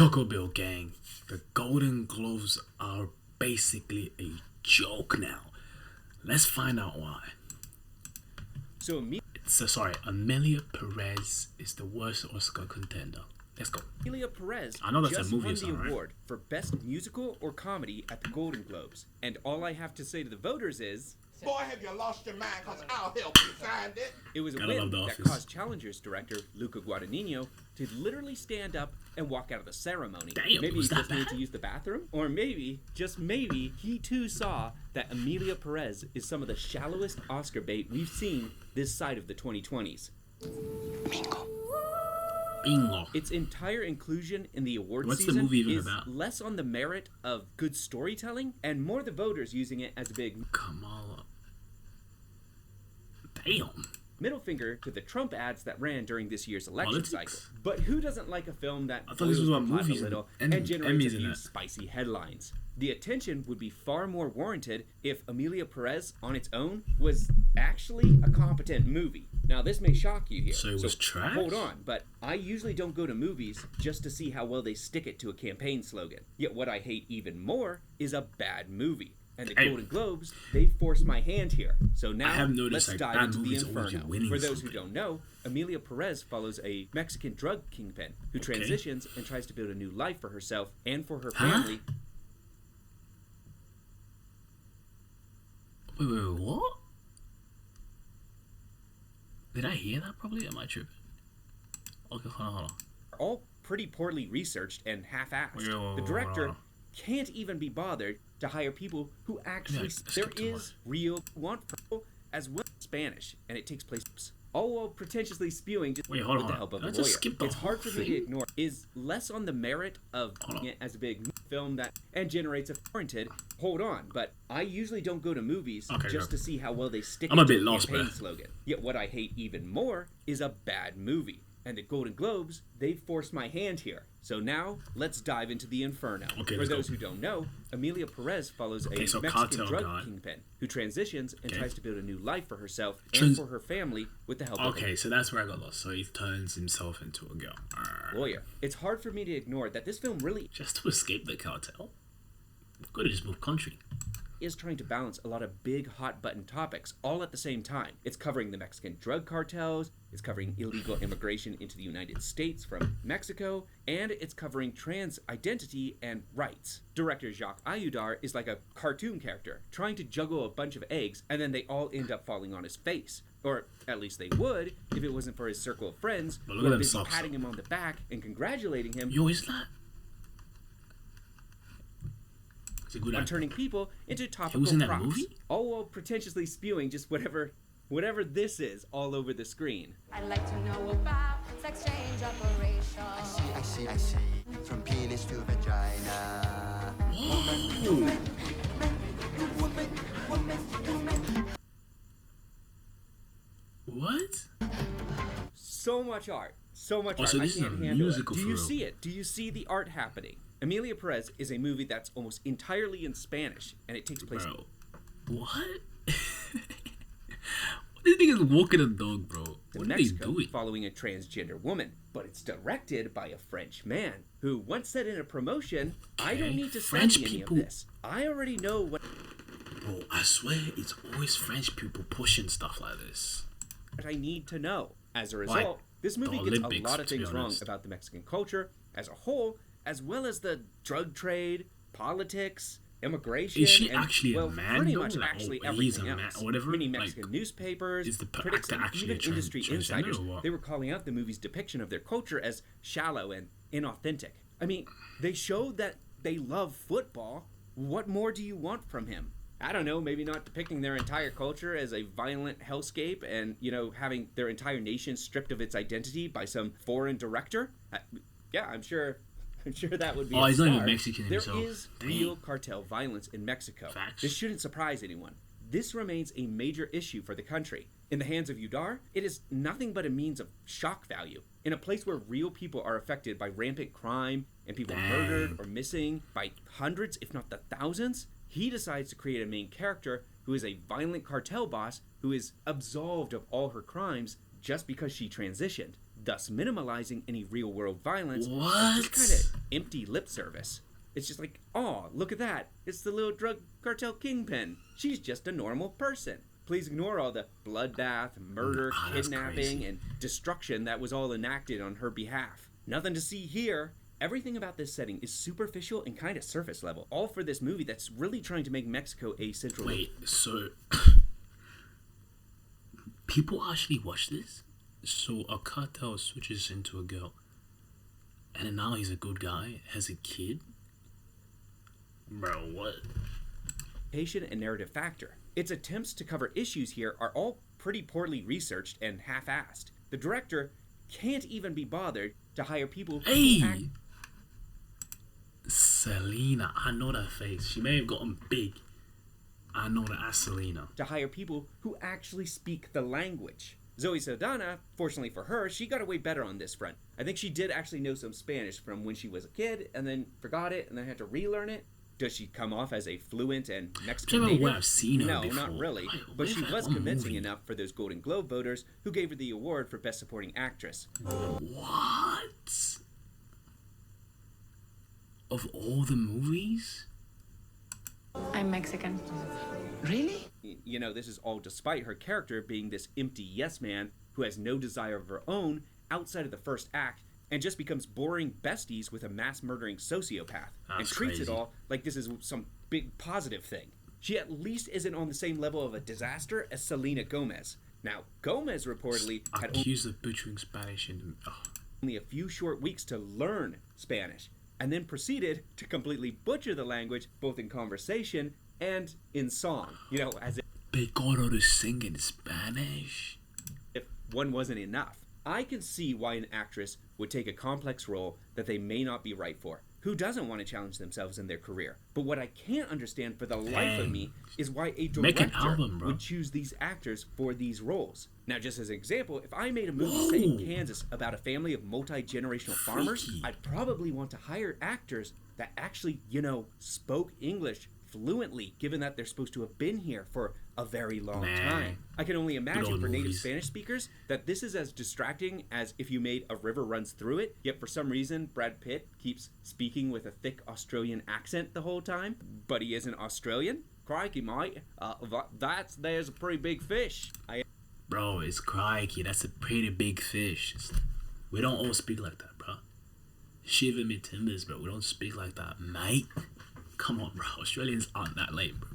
Cocoa Bill gang, the Golden Globes are basically a joke now. Let's find out why. Emilia Pérez is the worst Oscar contender. Let's go. Emilia Pérez I know that's just a movie won song, the award for Best Musical or Comedy at the Golden Globes. And all I have to say to the voters is... Boy, have you lost your mind, because I'll help you find it. It was a win that caused Challengers director Luca Guadagnino to literally stand up and walk out of the ceremony. Damn, maybe was he that just needed to use the bathroom, or maybe, just maybe, he too saw that Emilia Pérez is some of the shallowest Oscar bait we've seen this side of the 2020s. Bingo. Its entire inclusion in the award What's season the movie even is about? less on the merit of good storytelling and more the voters using it as a big Kamala. Damn. middle finger to the Trump ads that ran during this year's election cycle. But who doesn't like a film that I thought this was about movies a little and generates a Emmys few and that. spicy headlines? The attention would be far more warranted if Emilia Pérez on its own was actually a competent movie. Now this may shock you here. So it was trash? Hold on, but I usually don't go to movies just to see how well they stick it to a campaign slogan. Yet what I hate even more is a bad movie. And the Golden Globes, they forced my hand here. So now, let's dive into the inferno. For those who don't know, Emilia Pérez follows a Mexican drug kingpin who transitions and tries to build a new life for herself and for her family. Wait, what? Did I hear that properly? Am I tripping? Okay, hold on. All pretty poorly researched and half-assed. The director can't even be bothered to hire people who actually there is real want for people as well as Spanish, and it takes place all while pretentiously spewing just with the help of a lawyer. It's hard for me to ignore is less on the merit of it as a big film that and generates a warranted hold on, but I usually don't go to movies just to see how well they stick to the campaign slogan. Yet what I hate even more is a bad movie. And the Golden Globes, they forced my hand here. So now, let's dive into the inferno. For those who don't know, Emilia Pérez follows a Mexican drug kingpin who transitions and tries to build a new life for herself and for her family with the help of a so that's where I got lost. So he turns himself into a girl. lawyer. It's hard for me to ignore that this film really just to escape the cartel. We've got to just move country. Is trying to balance a lot of big hot button topics all at the same time. It's covering the Mexican drug cartels, it's covering illegal immigration into the United States from Mexico, and it's covering trans identity and rights. Director Jacques Ayudar is like a cartoon character trying to juggle a bunch of eggs and then they all end up falling on his face. Or at least they would if it wasn't for his circle of friends who are busy patting him on the back and congratulating him. Yo, is that? On turning people into topical props, all while pretentiously spewing just whatever this is all over the screen. I'd like to know about sex change operation. I see. From penis to vagina. What? So much art. So much art. So this is a musical. Do you see it? Do you see the art happening? Emilia Pérez is a movie that's almost entirely in Spanish, and it takes place... Bro, what? This nigga's walking a dog, bro. What are they doing? Following a transgender woman, but it's directed by a French man who once said in a promotion, I don't need to study any of this. I already know what... Bro, I swear it's always French people pushing stuff like this. What I need to know. As a result, this movie gets a lot of things wrong about the Mexican culture as a whole, as well as the drug trade, politics, immigration, is she and actually a man? Pretty much actually everything else. Whatever. Many Mexican newspapers, is the critics, and even industry insiders, they were calling out the movie's depiction of their culture as shallow and inauthentic. I mean, they showed that they love football. What more do you want from him? I don't know, maybe not depicting their entire culture as a violent hellscape and, having their entire nation stripped of its identity by some foreign director? Yeah, I'm sure that would be he's not even Mexican himself. There is real cartel violence in Mexico. Facts. This shouldn't surprise anyone. This remains a major issue for the country. In the hands of Udar, it is nothing but a means of shock value. In a place where real people are affected by rampant crime and people murdered or missing by hundreds, if not the thousands, he decides to create a main character who is a violent cartel boss who is absolved of all her crimes just because she transitioned. thus minimalizing any real-world violence. What? It's just kind of empty lip service. It's just like, oh, look at that. It's the little drug cartel kingpin. She's just a normal person. Please ignore all the bloodbath, murder, kidnapping, and destruction that was all enacted on her behalf. Nothing to see here. Everything about this setting is superficial and kind of surface level, all for this movie that's really trying to make Mexico a central... Wait, so... people actually watch this? So a cartel switches into a girl, and then now he's a good guy, has a kid? Bro, what? Patient and narrative factor. Its attempts to cover issues here are all pretty poorly researched and half-assed. The director can't even be bothered to hire people Hey! who act... Selena, I know that face. She may have gotten big. I know that as Selena. To hire people who actually speak the language. Zoe Saldana, fortunately for her, she got away better on this front. I think she did actually know some Spanish from when she was a kid, and then forgot it, and then had to relearn it. Does she come off as a fluent and Mexican native? Where I've seen her no, before. not really. But she was convincing enough for those Golden Globe voters who gave her the award for Best Supporting Actress. What? Of all the movies? I'm Mexican. Really? You know, this is all despite her character being this empty yes man who has no desire of her own outside of the first act and just becomes boring besties with a mass-murdering sociopath and treats it all like this is some big positive thing. She at least isn't on the same level of a disaster as Selena Gomez. Now, Gomez reportedly had accused of butchering Spanish in only a few short weeks to learn Spanish, and then proceeded to completely butcher the language both in conversation and in song. You know, as if they got her to sing in Spanish. If one wasn't enough. I can see why an actress would take a complex role that they may not be right for. Who doesn't want to challenge themselves in their career? But what I can't understand for the life of me is why a director would choose these actors for these roles. Now, just as an example, if I made a movie set in Kansas about a family of multi-generational farmers, I'd probably want to hire actors that actually, you know, spoke English fluently, given that they're supposed to have been here for a very long time. I can only imagine for native Spanish speakers that this is as distracting as if you made A River Runs Through It, yet for some reason Brad Pitt keeps speaking with a thick Australian accent the whole time, but he isn't Australian? Crikey, mate, there's a pretty big fish. Bro, it's crikey, that's a pretty big fish. We don't all speak like that, bro. Shiver me timbers, bro. We don't speak like that, mate. Come on, bro. Australians aren't that lame, bro.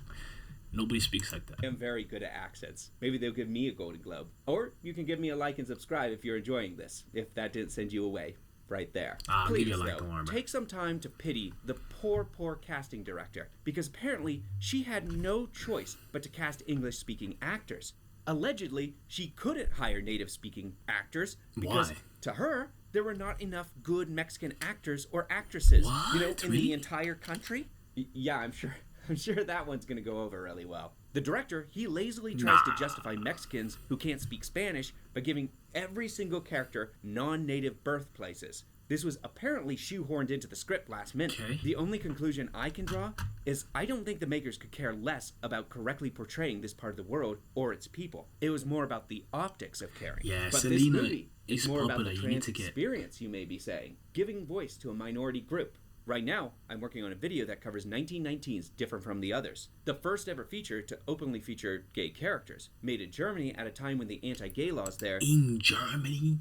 Nobody speaks like that. I am very good at accents. Maybe they'll give me a Golden Globe. Or you can give me a like and subscribe if you're enjoying this, if that didn't send you away right there. I'll Please, give you a like, though, take some time to pity the poor casting director, because apparently she had no choice but to cast English-speaking actors. Allegedly, she couldn't hire native-speaking actors because, to her, there were not enough good Mexican actors or actresses, you know, in the entire country. Yeah, I'm sure that one's gonna go over really well. The director, he lazily tries to justify Mexicans who can't speak Spanish by giving every single character non-native birthplaces. This was apparently shoehorned into the script last minute. The only conclusion I can draw is I don't think the makers could care less about correctly portraying this part of the world or its people. It was more about the optics of caring. Yeah, but Selena this movie is more popular. about the trans experience, you may be saying, giving voice to a minority group. Right now, I'm working on a video that covers 1919's Different from the Others, the first ever feature to openly feature gay characters, made in Germany at a time when the anti-gay laws there... In Germany?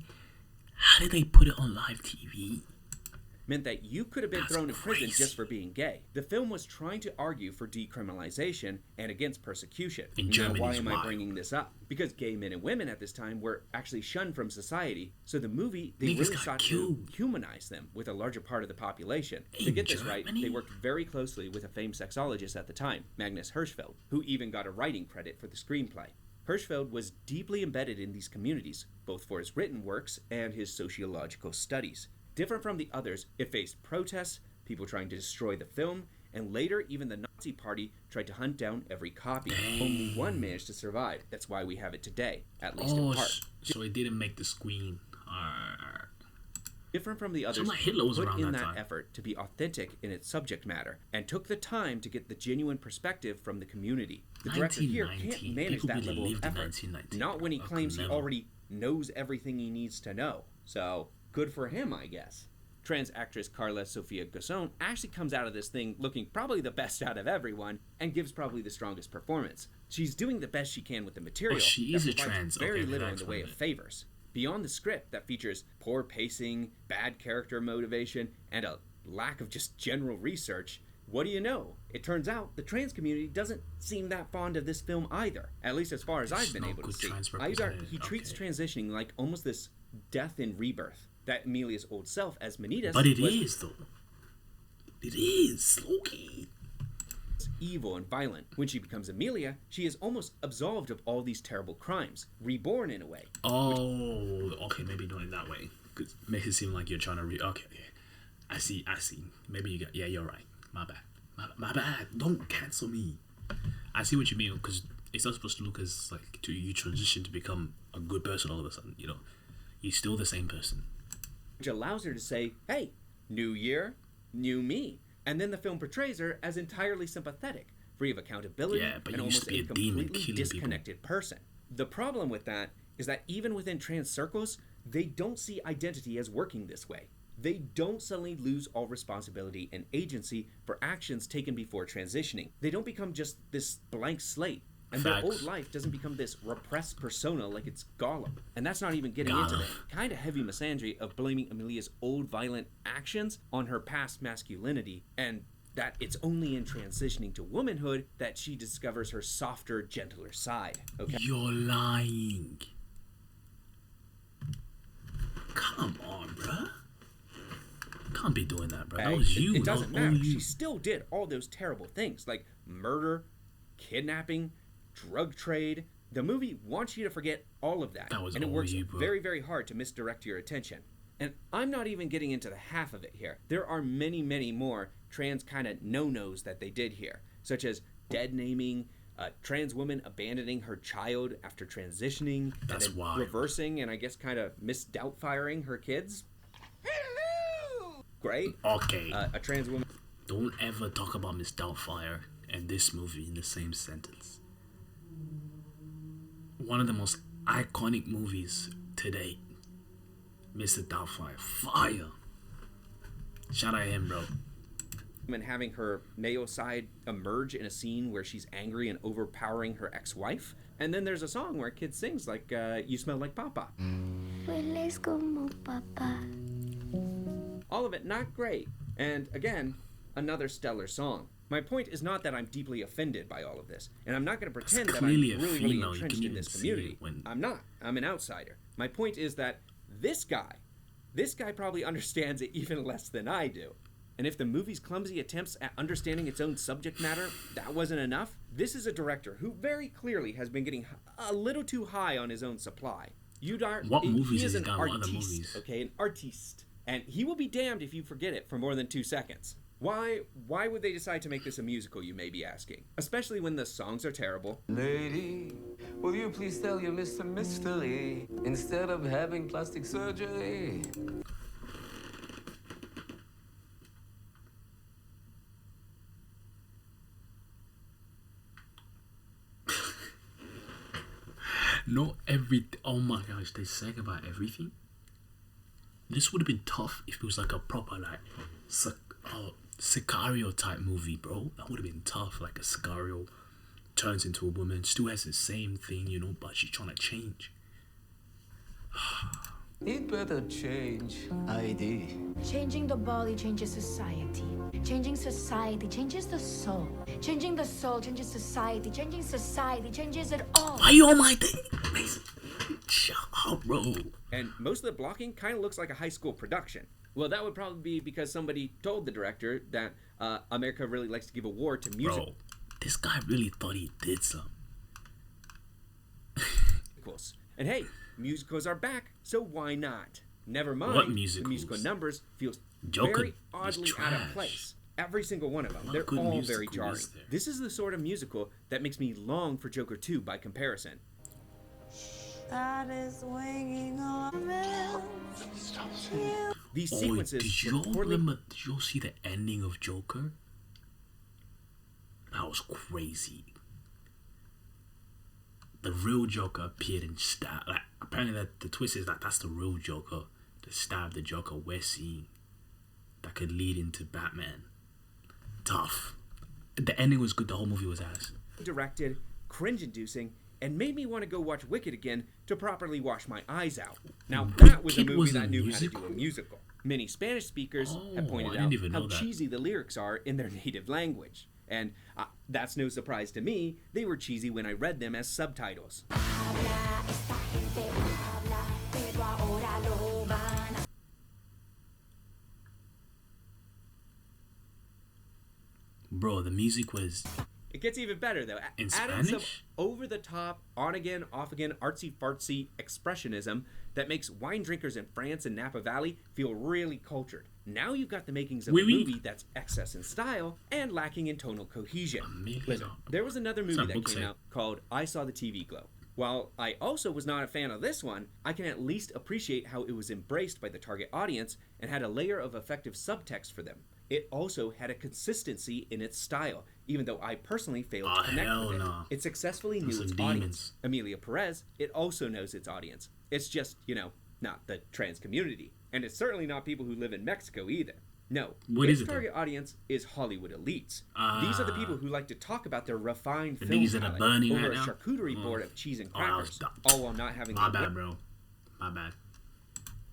How did they put it on live TV? Meant that you could have been thrown in prison just for being gay. The film was trying to argue for decriminalization and against persecution. In Germany, why am I bringing this up? Because gay men and women at this time were actually shunned from society, so the movie, they really sought to humanize them with a larger part of the population. To get this right, they worked very closely with a famed sexologist at the time, Magnus Hirschfeld, who even got a writing credit for the screenplay. Hirschfeld was deeply embedded in these communities, both for his written works and his sociological studies. Different from the others, it faced protests, people trying to destroy the film, and later even the Nazi Party tried to hunt down every copy. Only one managed to survive. That's why we have it today, at least in part. So it didn't make the screen. Different from the others, put in that effort to be authentic in its subject matter, and took the time to get the genuine perspective from the community. The director here can't manage that level of effort. Not when he claims he already knows everything he needs to know. So, good for him, I guess. Trans actress Carla Sofia Gasson actually comes out of this thing looking probably the best out of everyone and gives probably the strongest performance. She's doing the best she can with the material. Oh, she is a provides trans. very Okay, little in the way of favors. Beyond the script that features poor pacing, bad character motivation, and a lack of just general research, what do you know? It turns out the trans community doesn't seem that fond of this film either, at least as far as I've been able to see. He treats transitioning like almost this death in rebirth. That Emilia's old self as Manitas. But it is, though. It is, Loki. Evil and violent. When she becomes Emilia, she is almost absolved of all these terrible crimes, reborn in a way. Oh, okay, maybe not in that way. Cause it makes it seem like you're trying to okay. I see. Maybe you got, yeah, you're right. My bad. My bad. Don't cancel me. I see what you mean, because it's not supposed to look as like you transition to become a good person all of a sudden, you know. You're still the same person. Which allows her to say, hey, new year, new me. And then the film portrays her as entirely sympathetic, free of accountability, and almost a completely disconnected person. The problem with that is that even within trans circles, they don't see identity as working this way. They don't suddenly lose all responsibility and agency for actions taken before transitioning. They don't become just this blank slate. And their old life doesn't become this repressed persona like it's Gollum. And that's not even getting into the kind of heavy misandry of blaming Emilia's old violent actions on her past masculinity, and that it's only in transitioning to womanhood that she discovers her softer, gentler side. Okay? You're lying. Come on, bruh. Can't be doing that, bro. That was you. It doesn't matter. She still did all those terrible things like murder, kidnapping, drug trade. The movie wants you to forget all of that, and it works very, very hard to misdirect your attention. And I'm not even getting into the half of it here. There are many, many more trans kind of no-nos that they did here, such as dead naming, a trans woman abandoning her child after transitioning, and then reversing and I guess kind of misdoubtfiring her kids. Hello! Great. Okay. A trans woman. Don't ever talk about Miss Doubtfire and this movie in the same sentence. One of the most iconic movies to date. Mr. Doubtfire. Fire. Shout out him, bro. And having her male side emerge in a scene where she's angry and overpowering her ex-wife. And then there's a song where a kid sings like, You Smell Like Papa. Hueles como papa. All of it not great. And again, another stellar song. My point is not that I'm deeply offended by all of this, and I'm not going to pretend that I'm really entrenched in this community. I'm not. I'm an outsider. My point is that this guy probably understands it even less than I do. And if the movie's clumsy attempts at understanding its own subject matter, that wasn't enough, this is a director who very clearly has been getting a little too high on his own supply. What movies has he done? What other movies? Okay, an artiste. And he will be damned if you forget it for more than 2 seconds. Why would they decide to make this a musical, you may be asking? Especially when the songs are terrible. Lady, will you please tell your Mr. Mystery instead of having plastic surgery? Oh my gosh, they sang about everything. This would have been tough if it was like a proper like Sicario type movie, bro. That would have been tough. Like a Sicario turns into a woman, still has the same thing, you know, but she's trying to change. It better change. ID. Changing the body changes society. Changing society changes the soul. Changing the soul changes society. Changing society changes it all. Are you on my thing? Shut up, bro. And most of the blocking kind of looks like a high school production. Well, that would probably be because somebody told the director that America really likes to give award to music. Bro, this guy really thought he did something. And hey, musicals are back, so why not? Never mind, what musicals? The musical numbers feel very oddly out of place. Every single one of them. They're all very jarring. This is the sort of musical that makes me long for Joker 2 by comparison. That is swinging around. These sequences. Did you all see the ending of Joker? That was crazy. The real Joker appeared in style. Like, apparently, the twist is that that's the real Joker. the star of the Joker we're seeing that could lead into Batman. Tough. The ending was good. The whole movie was ass. Directed, cringe-inducing, and made me want to go watch Wicked again to properly wash my eyes out. Now, that was a movie that knew how to do a musical. Many Spanish speakers have pointed out how cheesy the lyrics are in their native language. And that's no surprise to me. They were cheesy when I read them as subtitles. Bro, the music was... It gets even better, though. In Adding some Spanish? over-the-top, on-again, off-again, artsy-fartsy expressionism that makes wine drinkers in France and Napa Valley feel really cultured. Now you've got the makings of a movie that's excess in style and lacking in tonal cohesion. Listen, there was another movie that came out called I Saw the TV Glow. While I also was not a fan of this one, I can at least appreciate how it was embraced by the target audience and had a layer of effective subtext for them. It also had a consistency in its style, even though I personally failed to connect with it. It successfully knew its audience. Emilia Pérez, it also knows its audience. It's just, not the trans community. And it's certainly not people who live in Mexico either. No, its target audience is Hollywood elites. These are the people who like to talk about their refined film palette over a charcuterie board of cheese and crackers, all while not having My bad, bro. My bad.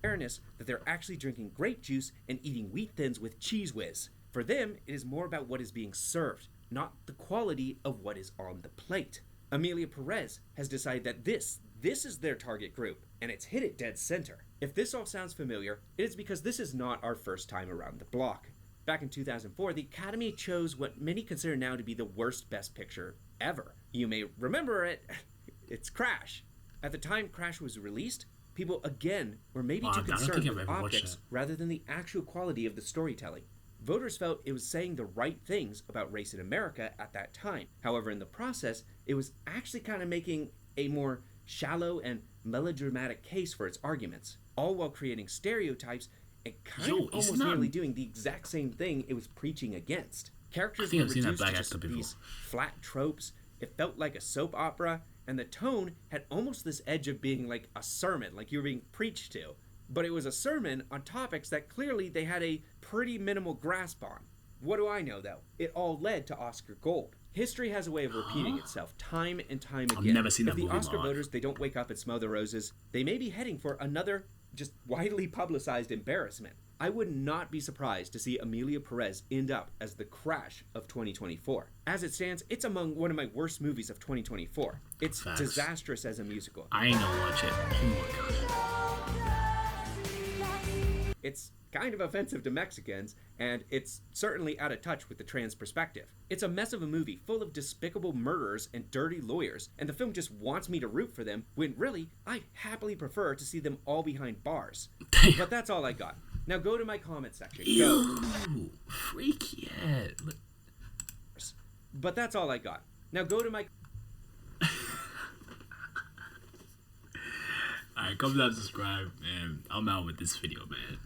Awareness that they're actually drinking grape juice and eating wheat thins with cheese whiz. For them, it is more about what is being served, not the quality of what is on the plate. Emilia Pérez has decided that this is their target group, and it's hit it dead center. If this all sounds familiar, it is because this is not our first time around the block. Back in 2004, the Academy chose what many consider now to be the worst Best Picture ever. You may remember it. It's Crash. At the time Crash was released, people again were maybe too concerned with optics rather than the actual quality of the storytelling. Voters felt it was saying the right things about race in America at that time. However, in the process, it was actually kind of making a more shallow and melodramatic case for its arguments, all while creating stereotypes and kind of almost nearly doing the exact same thing it was preaching against. Characters were reduced to just these flat tropes. It felt like a soap opera, and the tone had almost this edge of being like a sermon, like you were being preached to. But it was a sermon on topics that clearly they had a pretty minimal grasp on. What do I know, though? It all led to Oscar Gold. History has a way of repeating itself time and time again. I've never seen that movie. If the Oscar voters, they don't wake up and smell the roses, they may be heading for another just widely publicized embarrassment. I would not be surprised to see Emilia Pérez end up as the Crash of 2024. As it stands, it's among one of my worst movies of 2024. It's disastrous as a musical. I ain't gonna watch it. Oh my god. It's kind of offensive to Mexicans, and it's certainly out of touch with the trans perspective. It's a mess of a movie full of despicable murderers and dirty lawyers, and the film just wants me to root for them, when really, I'd happily prefer to see them all behind bars. But that's all I got. Now go to my comment section. Yo, freaky head. But that's all I got. Now go to my... Alright, comment down, subscribe, and I'm out with this video, man.